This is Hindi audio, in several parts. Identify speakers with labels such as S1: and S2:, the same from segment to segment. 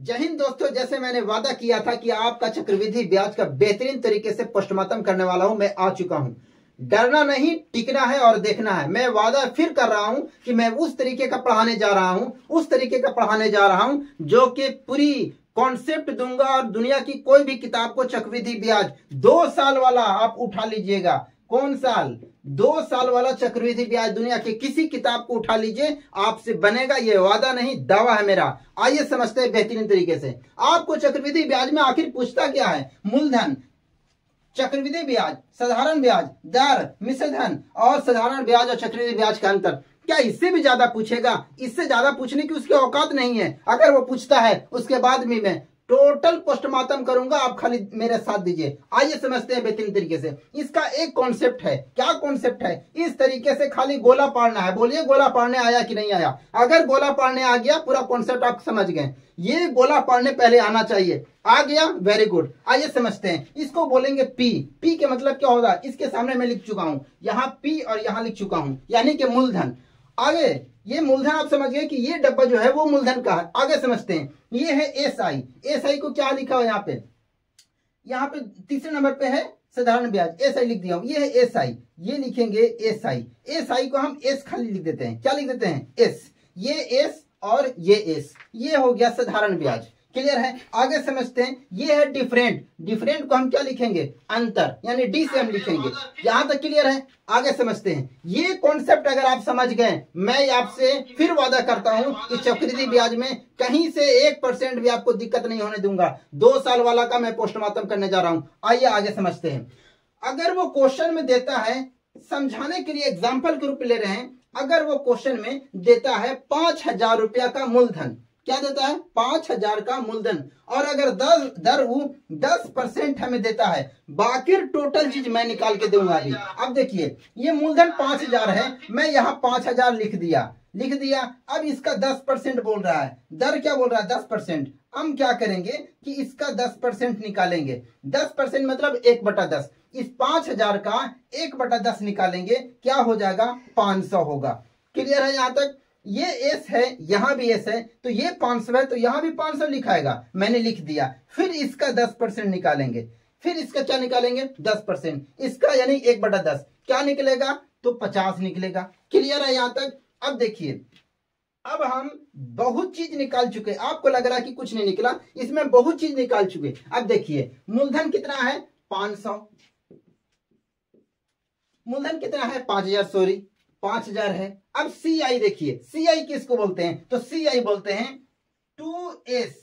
S1: जय हिंद दोस्तों, जैसे मैंने वादा किया था कि आपका चक्रवृद्धि ब्याज का बेहतरीन तरीके से पोस्टमार्टम करने वाला हूं, मैं आ चुका हूं। डरना नहीं, टिकना है और देखना है। मैं वादा फिर कर रहा हूं कि मैं उस तरीके का पढ़ाने जा रहा हूं, उस तरीके का पढ़ाने जा रहा हूं जो कि पूरी कॉन्सेप्ट दूंगा और दुनिया की कोई भी किताब को चक्रवृद्धि ब्याज 2 साल वाला आप उठा लीजिएगा। कौन साल? 2 साल वाला चक्रवृद्धि ब्याज दुनिया के किसी किताब को उठा लीजिए, आपसे बनेगा। ये वादा नहीं, दावा है मेरा। आइए समझते हैं बेहतरीन तरीके से। आपको चक्रवृद्धि ब्याज में आखिर पूछता क्या है? मूलधन, चक्रवृद्धि ब्याज, साधारण ब्याज, दर, मिश्र धन और साधारण ब्याज और चक्रवृद्धि ब्याज का अंतर। क्या इससे भी ज्यादा पूछेगा? इससे ज्यादा पूछने की उसकी औकात नहीं है। अगर वो पूछता है उसके बाद भी मैं टोटल पोस्टमार्टम करूंगा, आप खाली मेरे साथ दीजिए। आइए समझते हैं बेहतरीन तरीके से। इसका एक कॉन्सेप्ट है। क्या कॉन्सेप्ट है? इस तरीके से खाली गोला पाड़ना है। बोलिए, गोला पाड़ने आया कि नहीं आया? अगर गोला पाड़ने आ गया, पूरा कॉन्सेप्ट आप समझ गए। ये गोला पाड़ने पहले आना चाहिए। आ गया? Very good. आइए समझते हैं। इसको बोलेंगे पी। पी के मतलब क्या होगा? इसके सामने मैं लिख चुका हूं, यहाँ पी और यहाँ लिख चुका हूं, यानी कि मूलधन। आगे ये मूलधन आप समझ गए कि ये डब्बा जो है वो मूलधन का है। आगे समझते हैं। ये है एसआई। एसआई को क्या लिखा हो? यहाँ पे तीसरे नंबर पे है साधारण ब्याज। एसआई लिख दिया हूं। ये है एसआई, ये लिखेंगे एसआई। एसआई को हम एस खाली लिख देते हैं। क्या लिख देते हैं? एस। ये एस और ये एस, ये हो गया साधारण ब्याज। क्लियर है? आगे समझते हैं। ये है डिफरेंट। डिफरेंट को हम क्या लिखेंगे? अंतर, यानी डी से हम लिखेंगे। यहां तक क्लियर है? आगे समझते हैं। ये कॉन्सेप्ट अगर आप समझ गए, मैं आपसे फिर वादा करता हूं कि चक्रवृद्धि ब्याज में कहीं से 1% भी आपको दिक्कत नहीं होने दूंगा। 2 साल वाला का मैं पोस्टमार्टम करने जा रहा हूं। आइए आगे समझते हैं। अगर वो क्वेश्चन में देता है, समझाने के लिए एग्जाम्पल के रूप में ले रहे हैं, अगर वो क्वेश्चन में देता है 5,000 रुपया का मूलधन, क्या देता है? 5,000 का मूलधन, और अगर 10% हमें देता है, बाकी टोटल चीज मैं निकाल के दूंगा अभी। अब देखिए, ये मूलधन 5,000 है, मैं यहाँ 5,000 लिख दिया। अब इसका 10% बोल रहा है। दर क्या बोल रहा है? 10%। हम क्या करेंगे कि इसका 10% निकालेंगे। 10% मतलब 1/10। इस 5,000 का 1/10 निकालेंगे, क्या हो जाएगा? 500 होगा। क्लियर है? यहां तक ये एस है, यहां भी एस है, तो ये 500 है, तो यहां भी 500 लिखाएगा। मैंने लिख दिया। फिर इसका 10% निकालेंगे। फिर इसका क्या निकालेंगे? 10%। इसका यानी 1/10 क्या निकलेगा? तो 50 निकलेगा। क्लियर है यहां तक? अब देखिए, अब हम बहुत चीज निकाल चुके। आपको लग रहा है कि कुछ नहीं निकला, इसमें बहुत चीज निकाल चुके। अब देखिए, मूलधन कितना है? 500। मूलधन कितना है? 5,000, सॉरी 5,000 है। अब सी आई देखिए, सी आई किसको बोलते हैं? तो सी आई बोलते हैं 2s।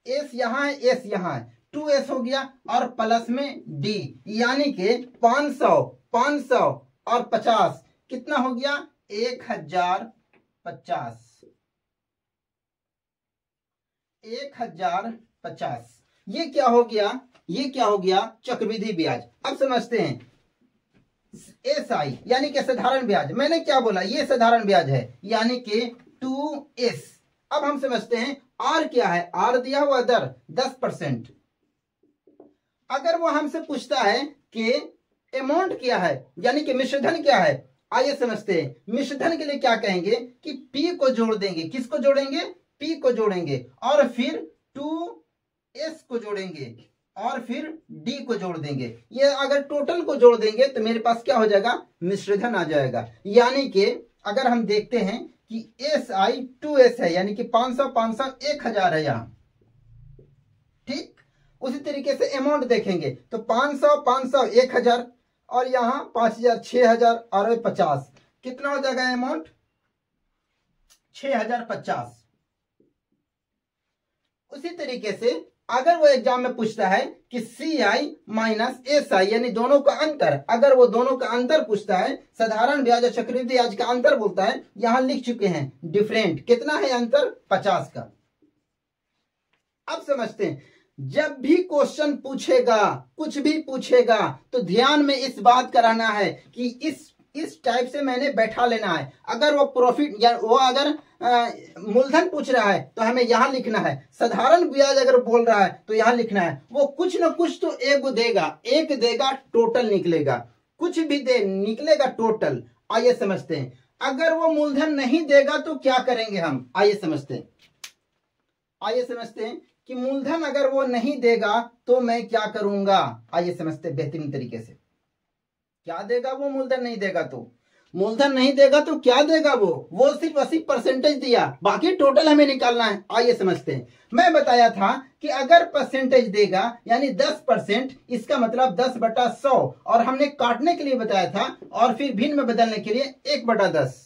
S1: एस यहां है, एस यहां है, 2s हो गया, और प्लस में डी, यानी कि 500 और 50 कितना हो गया? 1,050। 1,050। ये क्या हो गया? ये क्या हो गया? चक्रवृद्धि ब्याज। अब समझते हैं। एसआई यानी कि साधारण ब्याज। मैंने क्या बोला? ये साधारण ब्याज है, यानी कि 2s। अब हम समझते हैं आर क्या है? आर दिया हुआ दर 10%। अगर वो हमसे पूछता है कि अमाउंट क्या है, यानी कि मिश्रधन क्या है, आइए समझते हैं। मिश्रधन के लिए क्या कहेंगे कि पी को जोड़ देंगे। किसको जोड़ेंगे? पी को जोड़ेंगे, और फिर 2s को जोड़ेंगे, और फिर डी को जोड़ देंगे। ये अगर टोटल को जोड़ देंगे तो मेरे पास क्या हो जाएगा? मिश्रधन आ जाएगा। यानी कि अगर हम देखते हैं कि एस आई 2s है, यानी कि 500 500 1,000 है यहां। ठीक उसी तरीके से अमाउंट देखेंगे तो 500 500 1,000, और यहां 5,000 6,000 और 50 कितना हो जाएगा अमाउंट? 6,050। उसी तरीके से अगर वो एग्जाम में पूछता है कि सी आई माइनस एस आई, यानी दोनों का अंतर, अगर वो दोनों का अंतर पूछता है, साधारण ब्याज और चक्रवृद्धि ब्याज का अंतर बोलता है, यहां लिख चुके हैं डिफरेंट। कितना है अंतर? 50 का। अब समझते हैं, जब भी क्वेश्चन पूछेगा, कुछ भी पूछेगा, तो ध्यान में इस बात का रहना है कि इस टाइप से मैंने बैठा लेना है। अगर वो प्रॉफिट या वो अगर मूलधन पूछ रहा है तो हमें यहां लिखना है। साधारण ब्याज अगर बोल रहा है तो यहां लिखना है। वो कुछ ना कुछ तो एक देगा, एक देगा, टोटल निकलेगा। कुछ भी दे, निकलेगा टोटल। आइए समझते हैं। अगर वो मूलधन नहीं देगा तो क्या करेंगे हम? आइए समझते हैं। आइए समझते हैं कि मूलधन अगर वो नहीं देगा तो मैं क्या करूंगा। आइए समझते हैं बेहतरीन तरीके से। क्या देगा वो? मूलधन नहीं देगा तो, मूलधन नहीं देगा तो क्या देगा वो सिर्फ 80% दिया, बाकी टोटल हमें निकालना है। आइए समझते हैं। मैं बताया था कि अगर परसेंटेज देगा यानी 10%, इसका मतलब 10/100, और हमने काटने के लिए बताया था और फिर भिन्न में बदलने के लिए 1/10।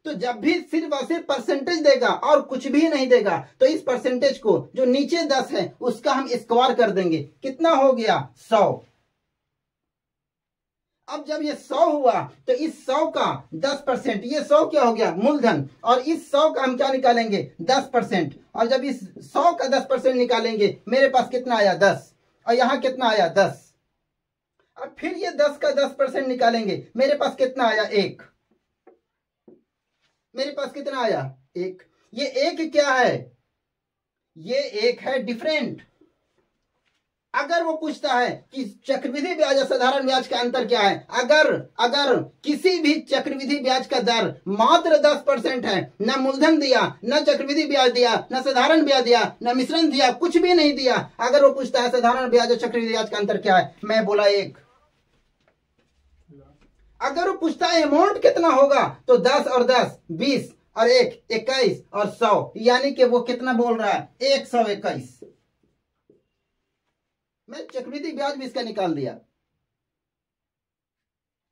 S1: तो जब भी सिर्फ और सिर्फ परसेंटेज देगा और कुछ भी नहीं देगा तो इस परसेंटेज को जो नीचे 10 है उसका हम स्क्वायर कर देंगे। कितना हो गया? 100। अब जब ये 100 हुआ तो इस 100 का 10%, ये 100 क्या हो गया? मूलधन। और इस 100 का हम क्या निकालेंगे? 10%। और जब इस 100 का 10% निकालेंगे मेरे पास कितना आया? 10। और यहां कितना आया? 10। और फिर ये 10 का 10% निकालेंगे, मेरे पास कितना आया? 1। मेरे पास कितना आया? 1। ये 1 क्या है? ये 1 है डिफरेंट। अगर वो पूछता है कि चक्रवृद्धि ब्याज और साधारण ब्याज का अंतर क्या है, अगर किसी भी चक्रवृद्धि ब्याज का दर मात्र 10% है, न मूलधन दिया, न चक्रवृद्धि ब्याज दिया, न साधारण ब्याज दिया, न मिश्रण दिया, कुछ भी नहीं दिया, अगर वो पूछता है साधारण ब्याज और चक्रवृद्धि ब्याज का अंतर क्या है, मैं बोला 1। अगर वो पूछता है अमाउंट कितना होगा तो 10 और 10 20 और 1 21 और 100, यानी कि वो कितना बोल रहा है? 121। मैं चक्रवृद्धि ब्याज भी इसका निकाल दिया।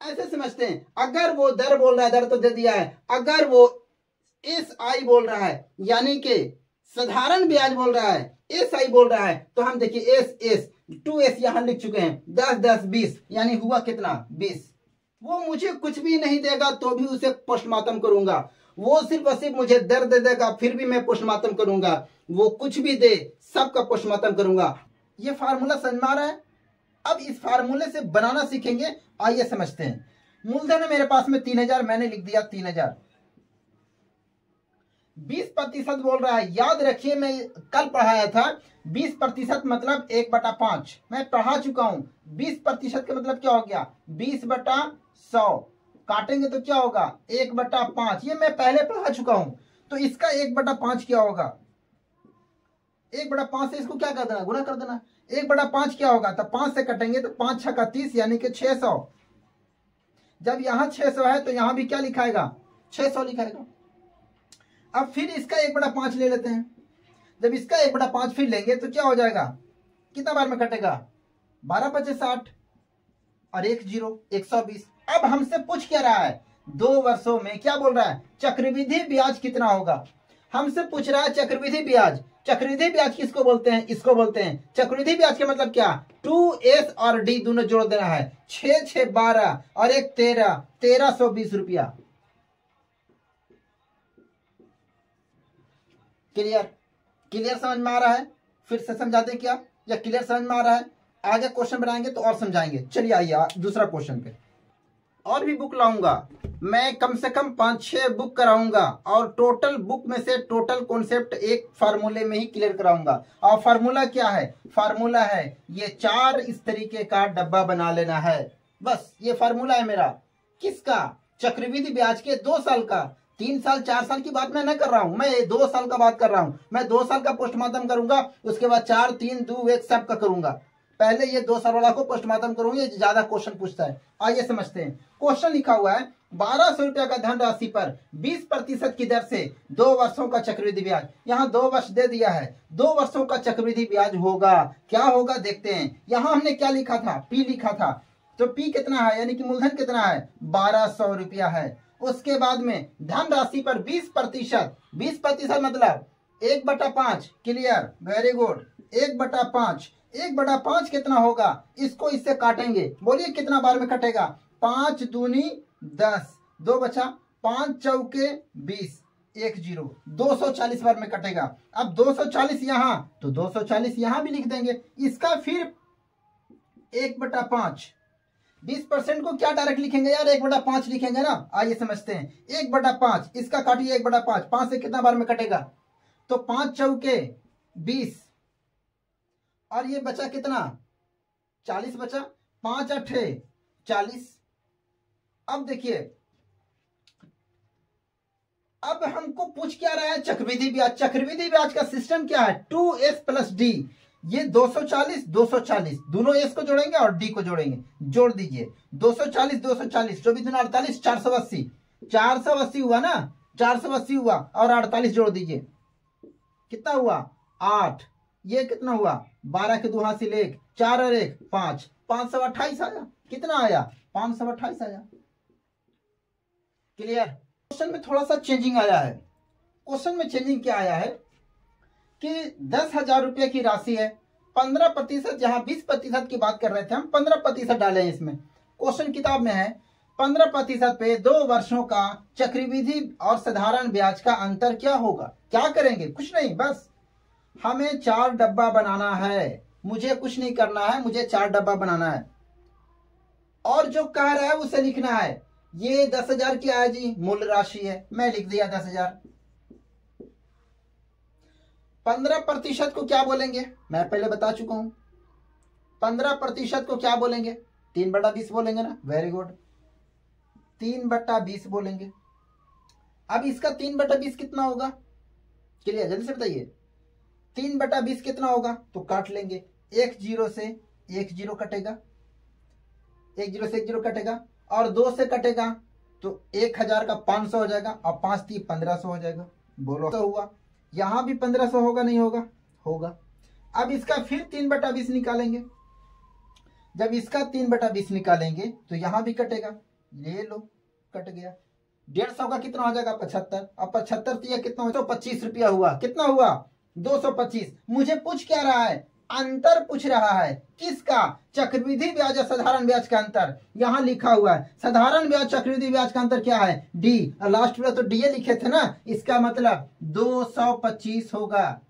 S1: ऐसे समझते हैं। अगर वो दर बोल रहा है, दर तो दे दिया है, अगर वो SI बोल रहा है यानी कि साधारण ब्याज बोल रहा है, SI बोल रहा है, तो हम देखिए S 2S यहां लिख चुके हैं। 10 10 20 यानी हुआ कितना? 20। वो मुझे कुछ भी नहीं देगा तो भी उसे पोस्टमार्टम करूंगा। वो सिर्फ मुझे दर दे देगा फिर भी मैं पोस्टमार्टम करूंगा। वो कुछ भी दे सबका पोस्टमार्टम करूंगा। ये फार्मूला समझ में आ रहा है? अब इस फार्मूले से बनाना सीखेंगे। आइए समझते हैं। मूलधन है मेरे पास में 3000, मैंने लिख दिया 3000। 20% बोल रहा है। याद रखिए मैं कल पढ़ाया था 20% मतलब 1/5। मैं पढ़ा चुका हूं। 20% का मतलब क्या हो गया? 20/100। काटेंगे तो क्या होगा? 1/5। ये मैं पहले पढ़ा चुका हूं। तो इसका 1/5 क्या होगा? 1/5 से इसको क्या कर देना? गुणा कर देना। 1/5 क्या होगा? तो 5 से कटेंगे तो 5 6 का 30 यानी कि 600। जब यहां 600 है तो यहां भी क्या लिखाएगा? 600 लिखाएगा। अब फिर इसका 1/5 ले लेते हैं। जब इसका 1/5 फिर लेंगे तो क्या हो जाएगा? कितना बार में कटेगा? 12 5 60 और 1 0 120। अब हमसे पूछ क्या रहा है? 2 वर्षों में क्या बोल रहा है? चक्रवृद्धि ब्याज कितना होगा। हमसे पूछ रहा है चक्रवृद्धि ब्याज। चक्रवृद्धि ब्याज किसको बोलते हैं? इसको बोलते हैं। चक्रवृद्धि ब्याज का मतलब क्या? 2S और D दोनों जोड़ देना है। 6 6 12 और 1 13, 1320 रुपया। क्लियर समझ में आ रहा है? फिर से समझा दें क्या, या क्लियर समझ में आ रहा है? आगे क्वेश्चन बनाएंगे तो और समझाएंगे। चलिए आइए दूसरा क्वेश्चन पे। और भी बुक लाऊंगा मैं, कम से कम 5-6 बुक कराऊंगा और टोटल बुक में से टोटल कॉन्सेप्ट एक फार्मूले में ही क्लियर कराऊंगा। और फार्मूला क्या है? फार्मूला है ये 4 इस तरीके का डब्बा बना लेना है। बस ये फार्मूला है मेरा। किसका? चक्रवृद्धि ब्याज के 2 साल का। 3 साल 4 साल की बात मैं न कर रहा हूं, मैं 2 साल का बात कर रहा हूं। मैं 2 साल का पोस्टमार्टम करूंगा, उसके बाद 4 3 2 1 सब का करूंगा। पहले ये 2 साल वाला को पोस्टमार्टम करूंगा, ज्यादा क्वेश्चन पूछता है। आइए समझते हैं। क्वेश्चन लिखा हुआ है 1200 रुपया का धनराशि पर 20% की दर से 2 वर्षों का चक्रवृद्धि ब्याज। यहाँ 2 वर्ष दे दिया है। 2 वर्षों का चक्रवृद्धि ब्याज होगा। क्या होगा देखते हैं। यहाँ हमने क्या लिखा था? P लिखा था। तो P कितना है? यानी कि मूलधन कितना है? 1200 रुपया है। उसके बाद में धनराशि पर 20%। 20% मतलब 1/5। Clear, very good. 1/5। 1/5 कितना होगा? इसको इससे काटेंगे। बोलिए कितना बार में कटेगा? 5 दूनी 10, 2 बचा, 5 चौके 20, 1 0, 240 बार में कटेगा। अब 240 यहां तो 240 यहां भी लिख देंगे। इसका फिर 1/5। 20% को क्या डायरेक्ट लिखेंगे यार? 1/5 लिखेंगे ना। आइए समझते हैं। 1/5 इसका काटिए। 1/5 5 से कितना बार में कटेगा? तो 5 चौके 20 और ये बचा कितना? 40 बचा। 5 8 40। अब देखिए अब हमको पूछ क्या रहा है, चक्रवृद्धि ब्याज। चक्रवृद्धि ब्याज का सिस्टम क्या है, 2s प्लस डी। ये 240 240 दोनों एस को जोड़ेंगे और डी को जोड़ेंगे, जोड़ दीजिए 240 240 24 दूना 48 480 480 हुआ ना, 480 हुआ और 48 जोड़ दीजिए, कितना हुआ 8। ये कितना हुआ 12 के 2 हासिल 1 4 और 1 5 528 आया। कितना आया 528 आया। क्लियर। क्वेश्चन में थोड़ा सा चेंजिंग आया है। क्वेश्चन में चेंजिंग क्या आया है कि 10,000 रुपये की राशि है, 15%, जहां 20% की बात कर रहे थे हम 15% डाले हैं इसमें। क्वेश्चन किताब में है 15% पे 2 वर्षों का चक्रवृद्धि और साधारण ब्याज का अंतर क्या होगा। क्या करेंगे, कुछ नहीं, बस हमें 4 डब्बा बनाना है। मुझे कुछ नहीं करना है, मुझे 4 डब्बा बनाना है और जो कह रहा है उसे लिखना है। ये 10,000 क्या है जी, मूल राशि है, मैं लिख दिया 10,000। 15% को क्या बोलेंगे, मैं पहले बता चुका हूं। 15% को क्या बोलेंगे, 3/20 बोलेंगे ना, वेरी गुड, 3/20 बोलेंगे। अब इसका 3/20 कितना होगा, क्लियर, जल्दी से बताइए। 3/20 कितना होगा, तो काट लेंगे, 1 0 से 1 0 कटेगा, 1 0 से 1 0 कटेगा और 2 से कटेगा तो 1000 का 500 हो जाएगा और 5 3 1500 हो जाएगा। बोलो तो हुआ, यहां भी 1500 होगा नहीं होगा, होगा। अब इसका फिर 3/20 निकालेंगे। जब इसका 3/20 निकालेंगे तो यहां भी कटेगा, ले लो कट गया। 150 का कितना हो जाएगा 75, अब 75 ये कितना हो, 225 रुपया हुआ। कितना हुआ 225। मुझे पूछ क्या रहा है, अंतर पूछ रहा है, किसका, चक्रवृद्धि ब्याज और साधारण ब्याज का अंतर। यहां लिखा हुआ है साधारण ब्याज चक्रवृद्धि ब्याज का अंतर क्या है, डी, लास्ट में तो डी लिखे थे ना, इसका मतलब 225 होगा,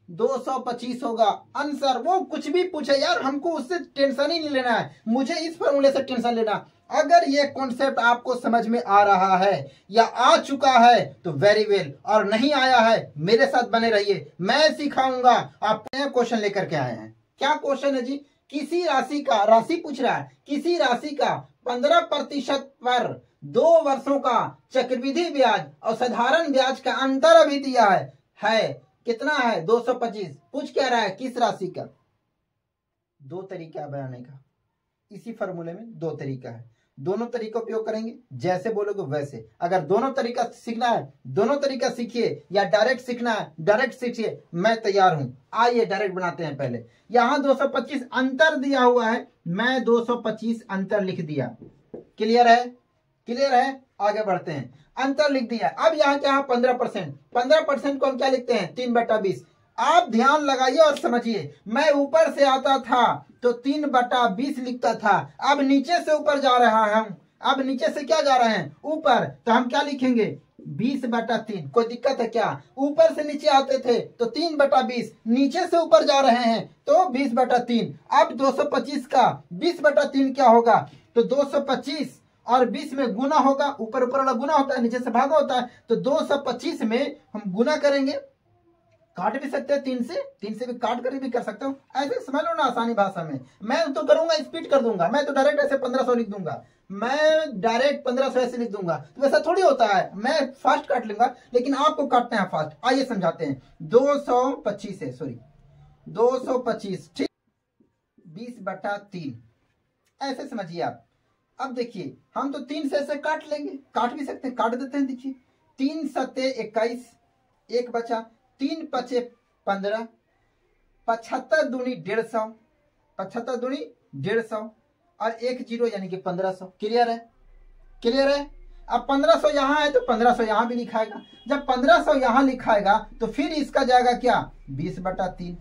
S1: 225 होगा आंसर। वो कुछ भी पूछे यार, हमको उससे टेंशन ही नहीं लेना है, मुझे इस फॉर्मूले से टेंशन लेना। अगर ये कॉन्सेप्ट आपको समझ में आ रहा है या आ चुका है तो वेरी वेल, और नहीं आया है मेरे साथ बने रहिए, मैं सिखाऊंगा। आप नया क्वेश्चन लेकर के आए हैं। क्या क्वेश्चन है जी, किसी राशि का, राशि पूछ रहा है, किसी राशि का 15% पर 2 वर्षों का चक्रवृद्धि ब्याज और साधारण ब्याज का अंतर अभी दिया है कितना है 225। पूछ क्या रहा है, किस राशि का। 2 तरीका बनाने का, इसी फॉर्मूले में 2 तरीका है, दोनों तरीका उपयोग करेंगे, जैसे बोलोगे वैसे। अगर दोनों तरीका सीखना है दोनों तरीका सीखिए, या डायरेक्ट सीखना है डायरेक्ट सीखिए, मैं तैयार हूं। आइए डायरेक्ट बनाते हैं। पहले यहां 225 अंतर दिया हुआ है, मैं 225 अंतर लिख दिया। क्लियर है, क्लियर है, आगे बढ़ते हैं। अंतर लिख दिया। अब यहाँ क्या है 15%, 15% को हम क्या लिखते हैं 3/20। आप ध्यान लगाइए और समझिए, मैं ऊपर से आता था तो 3/20 लिखता था, अब नीचे से ऊपर जा रहा है हम, अब नीचे से क्या जा रहे हैं ऊपर, तो हम क्या लिखेंगे 20/3। कोई दिक्कत है क्या, ऊपर से नीचे आते थे तो 3/20, नीचे से ऊपर जा रहे हैं तो 20/3। अब 225 का 20/3 क्या होगा, तो 225 और 20 में गुना होगा, ऊपर ऊपर वाला गुना होता है, नीचे से भागा होता है, तो 225 में हम गुना करेंगे, काट भी सकते हैं 3 से भी काट कर भी कर सकते हो, ऐसे समझ लो ना आसानी भाषा में। मैं तो करूंगा स्पीड कर दूंगा, मैं तो डायरेक्ट ऐसे 1500 लिख दूंगा, मैं डायरेक्ट 1500 ऐसे लिख दूंगा, तो वैसा थोड़ी होता है, मैं फास्ट काट लूंगा, लेकिन आपको काटना है फास्ट। आइए समझाते हैं। 225 है, सॉरी 225, ठीक, 20/3 ऐसे समझिए आप। अब देखिए हम तो 3 से ऐसे काट लेंगे, काट भी सकते हैं, काट देते हैं। देखिए 3 7 21, 1 बचा, 3 5 15, 75 दूनी 150, 75 दूनी 150 और 1 0 यानी कि 1500। क्लियर है, क्लियर है। अब 1500 यहाँ है तो 1500 यहाँ भी लिखाएगा। जब 1500 यहाँ लिखाएगा तो फिर इसका जाएगा क्या 20/3।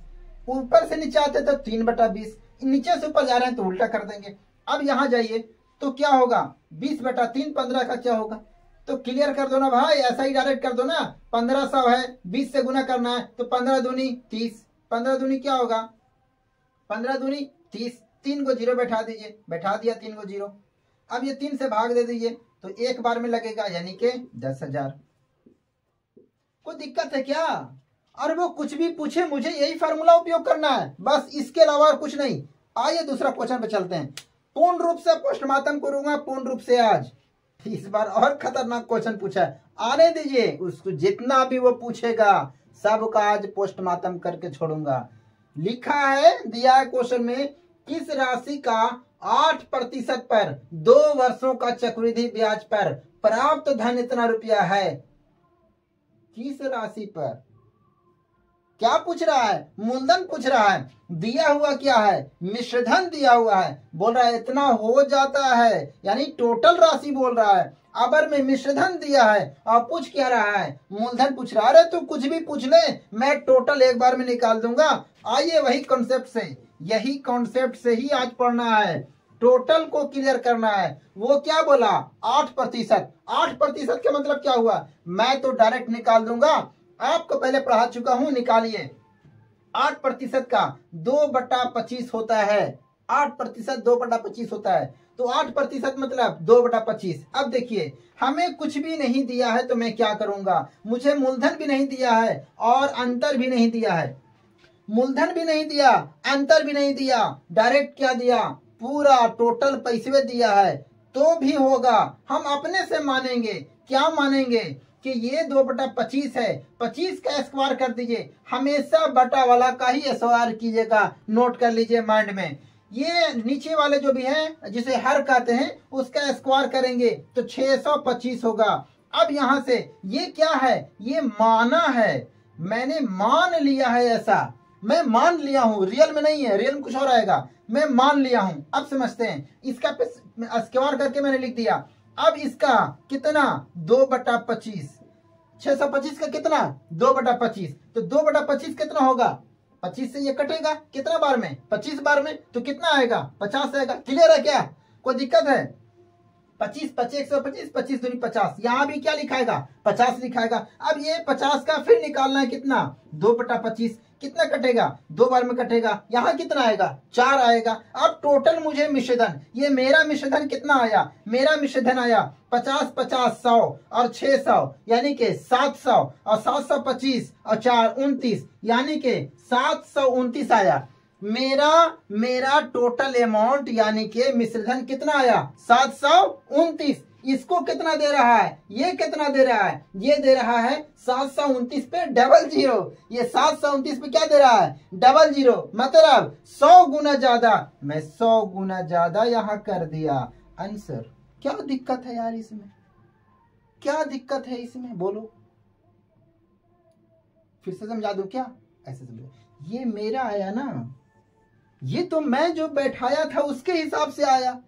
S1: ऊपर से नीचे आते तो 3/20, नीचे से ऊपर जा रहे हैं तो उल्टा कर देंगे। अब यहाँ जाइए तो क्या होगा 20/3, 15 का क्या होगा, तो क्लियर कर दो ना भाई, ऐसा ही डायरेक्ट कर दो ना। 1500 है, 20 से गुना करना है तो 15 दूनी 30, 15 दूनी क्या होगा 15 दूनी 30, 3 को 0 बैठा दीजिए, बैठा दिया 3 को 0। अब ये 3 से भाग दे दीजिए तो एक बार में लगेगा, यानी कि 10,000। कोई दिक्कत है क्या, और वो कुछ भी पूछे मुझे यही फार्मूला उपयोग करना है, बस इसके अलावा कुछ नहीं। आइए दूसरा क्वेश्चन पे चलते हैं। पूर्ण रूप से पोस्टमार्टम करूंगा, पूर्ण रूप से आज इस बार और खतरनाक क्वेश्चन पूछा है, आने दीजिए उसको, जितना भी वो पूछेगा सबका आज पोस्टमार्टम करके छोड़ूंगा। लिखा है, दिया है क्वेश्चन में, किस राशि का 8% पर 2 वर्षों का चक्रवृद्धि ब्याज पर प्राप्त धन इतना रुपया है। किस राशि पर, क्या पूछ रहा है, मूलधन पूछ रहा है, दिया हुआ क्या है, मिश्रधन दिया हुआ है, बोल रहा है इतना हो जाता है, यानी टोटल राशि बोल रहा है। अबर में मिश्रधन दिया है और पूछ क्या रहा है, मूलधन पूछ रहा है। अरे तू कुछ भी पूछ ले, मैं टोटल एक बार में निकाल दूंगा। आइए वही कॉन्सेप्ट से, यही कॉन्सेप्ट से ही आज पढ़ना है, टोटल को क्लियर करना है। वो क्या बोला, 8%। 8% का मतलब क्या हुआ, मैं तो डायरेक्ट निकाल दूंगा, आपको पहले पढ़ा चुका हूं, निकालिए। 8% का 2/25 होता है, 8% 2/25 होता है, तो 8% मतलब 2/25। अब देखिए, हमें कुछ भी नहीं दिया है तो मैं क्या करूंगा, मुझे मूलधन भी नहीं दिया है और अंतर भी नहीं दिया है, मूलधन भी नहीं दिया, अंतर भी नहीं दिया, डायरेक्ट क्या दिया, पूरा टोटल पैसे दिया है, तो भी होगा। हम अपने से मानेंगे, क्या मानेंगे कि ये 2/25 है, 25 का स्क्वायर कर दीजिए, हमेशा बटा वाला का ही स्क्वायर कीजिएगा, नोट कर लीजिए माइंड में। ये नीचे वाले जो भी हैं जिसे हर कहते हैं उसका स्क्वायर करेंगे तो 625 होगा। अब यहां से ये क्या है, ये माना है, मैंने मान लिया है, ऐसा मैं मान लिया हूं, रियल में नहीं है, रियल में कुछ और आएगा, मैं मान लिया हूं। अब समझते हैं, इसका स्क्वायर करके मैंने लिख दिया। अब इसका कितना, 2/25, 625 का कितना, 2/25, तो 2/25 कितना होगा, 25 से ये कटेगा, कितना बार में, 25 बार में, तो कितना आएगा, 50 आएगा। क्लियर है क्या, कोई दिक्कत है, 25 25 125, 25 दूनी 50, यहाँ भी क्या लिखाएगा, 50 लिखाएगा। अब ये 50 का फिर निकालना है कितना, 2/25, कितना कटेगा, 2 बार में कटेगा, यहाँ कितना आएगा, 4 आएगा। अब टोटल मुझे मिश्रधन, ये मेरा मिश्रधन कितना आया, मेरा मिश्रधन आया 50 50 100 और 600 यानी कि 700 और 725 और 4 29 यानी कि 729 आया। मेरा टोटल अमाउंट यानी कि मिश्रधन कितना आया, 729। इसको कितना दे रहा है, ये कितना दे रहा है, ये दे रहा है 729 पे डबल जीरो, ये 729 पे क्या दे रहा है, डबल जीरो, मतलब 100 गुना ज्यादा। मैं 100 गुना ज्यादा यहां कर दिया आंसर। क्या दिक्कत है यार इसमें, क्या दिक्कत है इसमें, बोलो, फिर से समझा दूं क्या, ऐसे समझो, ये मेरा आया ना, ये तो मैं जो बैठाया था उसके हिसाब से आया,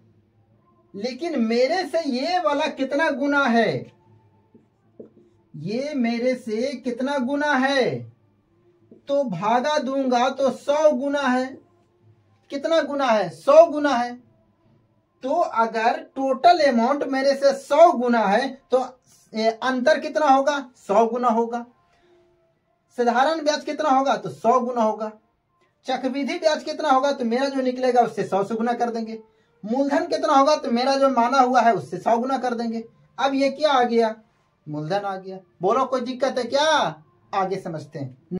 S1: लेकिन मेरे से ये वाला कितना गुना है, ये मेरे से कितना गुना है, तो भागा दूंगा तो 100 गुना है। कितना गुना है, 100 गुना है। तो अगर टोटल अमाउंट मेरे से 100 गुना है तो अंतर कितना होगा, 100 गुना होगा। साधारण ब्याज कितना होगा, तो 100 गुना होगा। चक्रवृद्धि ब्याज कितना होगा, तो मेरा जो निकलेगा उससे 100 से गुना कर देंगे। मूलधन कितना होगा, तो मेरा जो माना हुआ है उससे 100 गुना कर देंगे। अब ये क्या आ गया, मूलधन आ गया। बोलो कोई दिक्कत है क्या, आगे समझते हैं।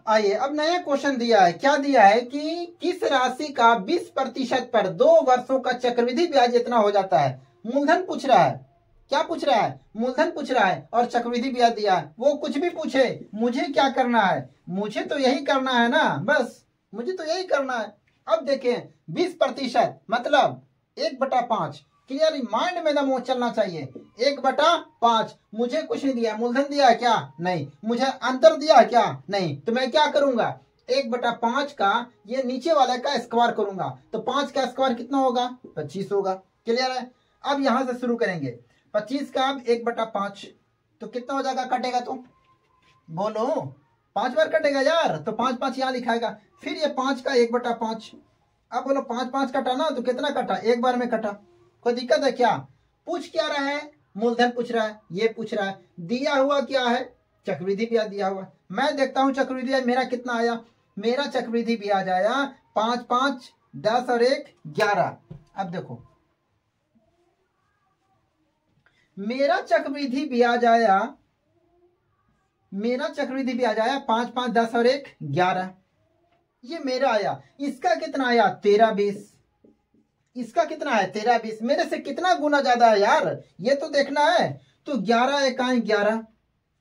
S1: आइए, अब नया क्वेश्चन दिया है, क्या दिया है कि किस राशि का 20% पर 2 वर्षों का चक्रवृद्धि ब्याज इतना हो जाता है। मूलधन पूछ रहा है, क्या पूछ रहा है, मूलधन पूछ रहा है और चक्रवृद्धि ब्याज दिया है। वो कुछ भी पूछे, मुझे क्या करना है, मुझे तो यही करना है ना, बस मुझे तो यही करना है। अब देखें 20% मतलब 1/5, क्लियर, माइंड में दम चलना चाहिए। 1/5, मुझे कुछ नहीं दिया, मूलधन दिया है क्या, नहीं, मुझे अंतर दिया है क्या, नहीं, तो मैं क्या करूंगा, 1/5 का ये नीचे वाले का स्क्वायर करूंगा, तो 5 का स्क्वायर कितना होगा, 25 होगा। क्लियर है। अब यहां से शुरू करेंगे, 25 का अब 1/5 तो कितना हो जाएगा, कटेगा तो बोलो, 5 बार कटेगा यार, तो 5 5 यहाँ लिखाएगा, फिर ये 5 का 1/5। अब बोलो 5 5 कटा ना, तो कितना कटा, एक बार में कटा। कोई दिक्कत है क्या, पूछ क्या रहा है, मूलधन पूछ रहा है, ये पूछ रहा है, दिया हुआ क्या है, चक्रवृद्धि ब्याज दिया हुआ। मैं देखता हूं चक्रवृद्धि ब्याज मेरा कितना आया, मेरा चक्रवृद्धि ब्याज आया 5 5 10 और 1 11। अब देखो मेरा चक्रवृद्धि ब्याज आया, मेरा चक्रवृद्धि ब्याज आया 5 5 10 और 1 11। ये मेरा आया, इसका कितना आया 13-20, इसका कितना है 13-20, मेरे से कितना गुना ज्यादा है यार, ये तो देखना है। तो 11 एकाएं 11,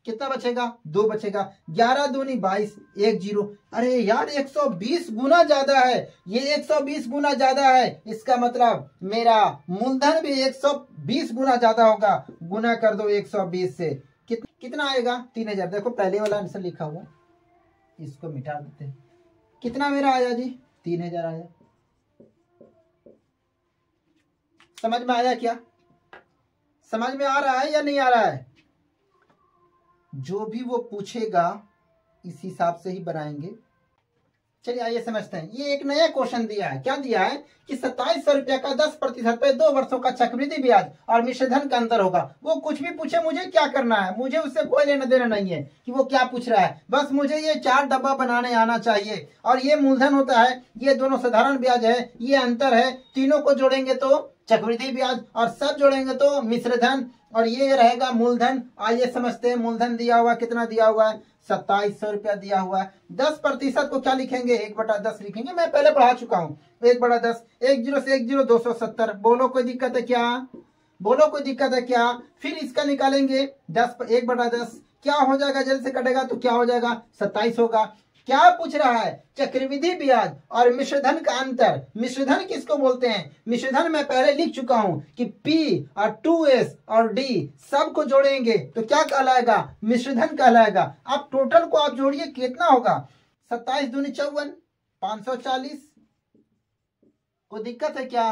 S1: कितना बचेगा 2 बचेगा, 11 दूनी 22, 1 0। अरे यार 120 गुना ज्यादा है, ये 120 गुना ज्यादा है, इसका मतलब मेरा मूलधन भी 120 गुना ज्यादा होगा। गुना कर दो 120 से, कितना आएगा 3000। देखो पहले वाला आंसर लिखा हुआ, इसको मिटा देते हैं। कितना मेरा आया जी 3000 आया। समझ में आया क्या? समझ में आ रहा है या नहीं आ रहा है? जो भी वो पूछेगा इस हिसाब से ही बनाएंगे। चलिए आइए समझते हैं। ये एक नया क्वेश्चन दिया है। क्या दिया है कि 2700 रुपया का 10% पे 2 वर्षों का चक्रवृद्धि ब्याज और मिश्रधन का अंतर होगा। वो कुछ भी पूछे, मुझे क्या करना है, मुझे उससे कोई लेना देना नहीं है कि वो क्या पूछ रहा है। बस मुझे ये 4 डब्बा बनाने आना चाहिए। और ये मूलधन होता है, ये दोनों साधारण ब्याज है, ये अंतर है। तीनों को जोड़ेंगे तो चक्रवृद्धि ब्याज और सब जोड़ेंगे तो मिश्रधन, और ये रहेगा मूलधन। आइए समझते हैं। मूलधन दिया हुआ कितना दिया हुआ है 2700 रुपया दिया हुआ है। 10% को क्या लिखेंगे 1/10 लिखेंगे। मैं पहले पढ़ा चुका हूँ 1/10, 1 0 से 1 0 270। बोलो कोई दिक्कत है क्या? बोलो कोई दिक्कत है क्या? फिर इसका निकालेंगे 1/10 क्या हो जाएगा, जल्द से कटेगा तो क्या हो जाएगा 27 होगा। क्या पूछ रहा है? चक्रवृद्धि ब्याज और मिश्रधन का अंतर। मिश्रधन किसको बोलते हैं? मिश्रधन मैं पहले लिख चुका हूं कि P और 2S और D सब को जोड़ेंगे तो क्या कहलाएगा? मिश्रधन कहलाएगा। अब टोटल को आप जोड़िए कितना होगा 27 दूनी 54, 540। कोई दिक्कत है क्या?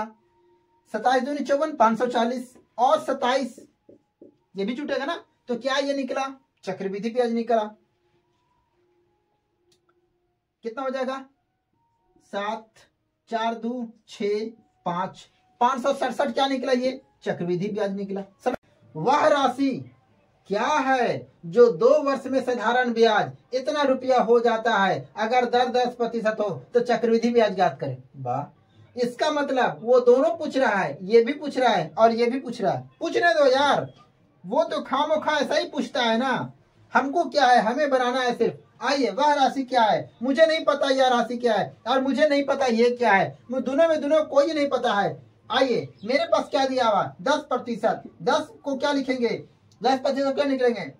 S1: 27 दूनी 54, 540 और 27 ये भी जुटेगा ना, तो क्या ये निकला चक्रवृद्धि ब्याज निकला। कितना हो जाएगा 7 4 2 6 5 567 क्या निकला? ये चक्रवृद्धि ब्याज निकला। वह राशि क्या है जो 2 वर्ष में साधारण ब्याज इतना रुपया हो जाता है, अगर दर 10% हो तो चक्रवृद्धि ब्याज ज्ञात करें। वाह, इसका मतलब वो दोनों पूछ रहा है, ये भी पूछ रहा है और ये भी पूछ रहा है। पूछने दो यार, वो तो खामोखा ऐसा ही पूछता है ना। हमको क्या है, हमें बनाना है सिर्फ। आइए, वह राशि क्या है? मुझे नहीं पता यह राशि क्या है, और मुझे नहीं पता ये क्या है। दोनों में दोनों कोई नहीं पता है। आइए, मेरे पास क्या दिया हुआ 10%। 10 को क्या लिखेंगे 10% क्या निकलेंगे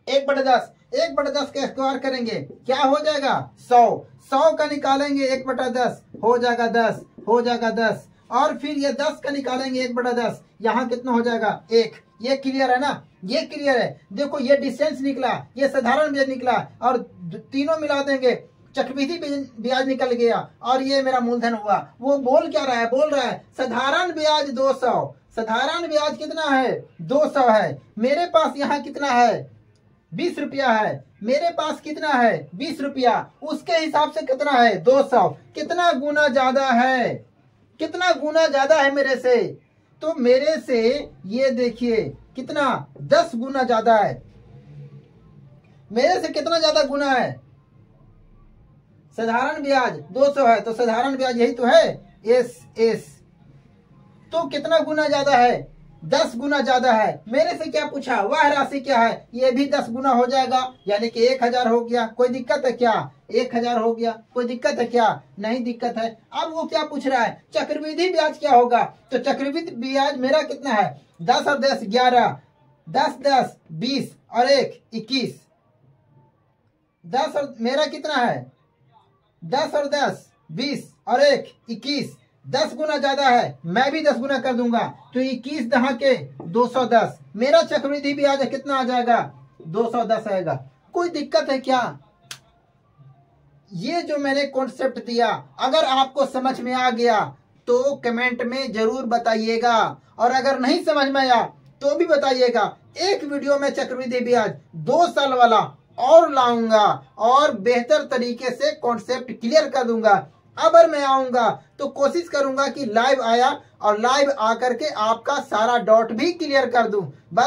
S1: 1/10। 1/10 का स्क्वायर करेंगे क्या हो जाएगा 100। 100 का निकालेंगे 1/10 हो जाएगा 10, हो जाएगा 10। और फिर ये 10 का निकालेंगे 1/10, यहाँ कितना हो जाएगा 1। ये क्लियर है ना? ये क्लियर है। देखो ये डिस्टेंस निकला, ये साधारण ब्याज निकला, और तीनों मिला देंगे चक्रवृद्धि ब्याज निकल गया, और ये मेरा मूलधन हुआ। वो बोल क्या रहा है? बोल रहा है साधारण ब्याज 200। साधारण ब्याज कितना है 200 है। मेरे पास यहाँ कितना है 20 रुपया है। मेरे पास कितना है 20 रुपया, उसके हिसाब से कितना है 200। कितना गुना ज्यादा है? कितना गुना ज्यादा है मेरे से? तो मेरे से ये देखिए कितना 10 गुना ज्यादा है। मेरे से कितना ज्यादा गुना है? साधारण ब्याज 200 है तो साधारण ब्याज यही तो है एस। तो कितना गुना ज्यादा है 10 गुना ज्यादा है। मेरे से क्या पूछा? वह राशि क्या है? ये भी 10 गुना हो जाएगा, यानी कि 1000 हो गया। कोई दिक्कत है क्या? 1000 हो गया। कोई दिक्कत है क्या? नहीं दिक्कत है। अब वो क्या पूछ रहा है? चक्रवृद्धि ब्याज क्या होगा? तो चक्रवृद्धि ब्याज मेरा कितना है 10 और 10 11, 10 10 20 और 1 21। 10 और मेरा कितना है 10 और 10 20 और 1 21। 10 गुना ज्यादा है, मैं भी 10 गुना कर दूंगा तो 21 दहा के 210। मेरा चक्रवृद्धि ब्याज कितना आ जाएगा 210 आएगा। कोई दिक्कत है क्या? ये जो मैंने कॉन्सेप्ट दिया, अगर आपको समझ में आ गया तो कमेंट में जरूर बताइएगा, और अगर नहीं समझ में आया तो भी बताइएगा। एक वीडियो में चक्रवृद्धि ब्याज 2 साल वाला और लाऊंगा और बेहतर तरीके से कॉन्सेप्ट क्लियर कर दूंगा। अगर मैं आऊंगा तो कोशिश करूंगा कि लाइव आया और लाइव आकर के आपका सारा डाउट भी क्लियर कर दूं। बस